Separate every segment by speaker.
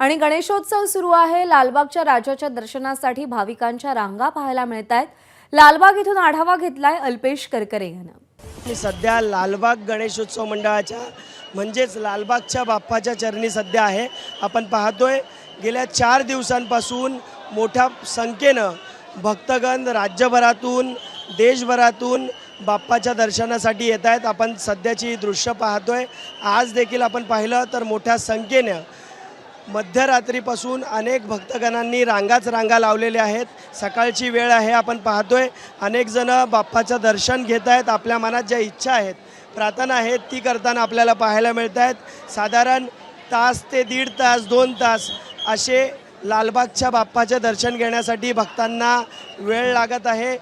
Speaker 1: आणि गणेशोत्सव सुरू आहे। लालबागच्या राजाच्या दर्शनासाठी भाविकांच्या रांगा पाहायला मिळतायत। लालबाग इथून आढावा घेतलाय अल्पेश करकरे यांनी।
Speaker 2: सध्या लालबाग गणेशोत्सव मंडळाच्या म्हणजेच लालबागच्या बाप्पाच्या चरणी सध्या आहे। आपण पाहतोय गेल्या 4 दिवसांपासून मोठ्या संख्येनं भक्तगण राज्यभरातून देशभरातून बाप्पाच्या दर्शनासाठी येत आहेत। आपण सध्याची दृश्य पाहतोय। आज देखील आपण पाहिलं तर मोठ्या संख्येनं मध्यरात्रीपासून अनेक भक्तगणांनी रांगा लावलेल्या आहेत। सकाळची वेळ आहे, आपण पाहतोय अनेक जण बाप्पाचं दर्शन घेत आहेत। आपल्या मनात ज्या इच्छा आहेत, प्रार्थना आहेत, ती करताना आपल्याला पाहायला मिळत आहेत। साधारण तास ते 1.5 तास 2 तास असे लालबागच्या बाप्पाचे दर्शन घेण्यासाठी भक्तांना वेळ लागत आहे।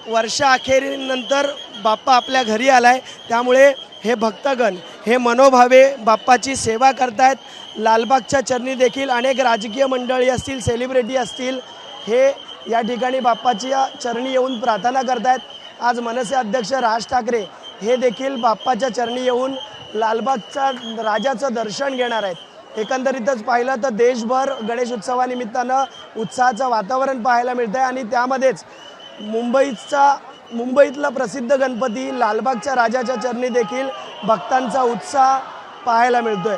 Speaker 2: वर्षाअखेरीनंतर बाप्पा आपल्या घरी आलाय, त्यामुळे हे भक्तगण हे मनोभावे बाप्पाची सेवा करतायत। लालबागच्या चरणी देखील अनेक राजकीय मंडळी असतील, सेलिब्रिटी असतील, हे या ठिकाणी बाप्पाच्या चरणी येऊन प्रार्थना करतायत। आज मनसे अध्यक्ष राज ठाकरे हे देखील बाप्पाच्या चरणी येऊन लालबागच्या राजाचं दर्शन घेणार आहेत। एकंदरीतच पाहिलं तर देशभर गणेशोत्सवानिमित्तानं उत्साहाचं वातावरण पाहायला मिळतं आहे आणि त्यामध्येच मुंबईतला प्रसिद्ध गणपती लालबागच्या राजाच्या चरणी देखील भक्तांचा उत्साह पाहायला मिळतोय।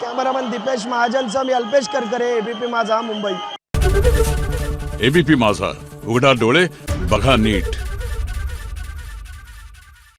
Speaker 2: कॅमेरामन दीपेश महाजनसह मी अल्पेश करकरे, एबीपी माझा, मुंबई।
Speaker 3: एबीपी माझा, उघडा डोळे बघा नीट।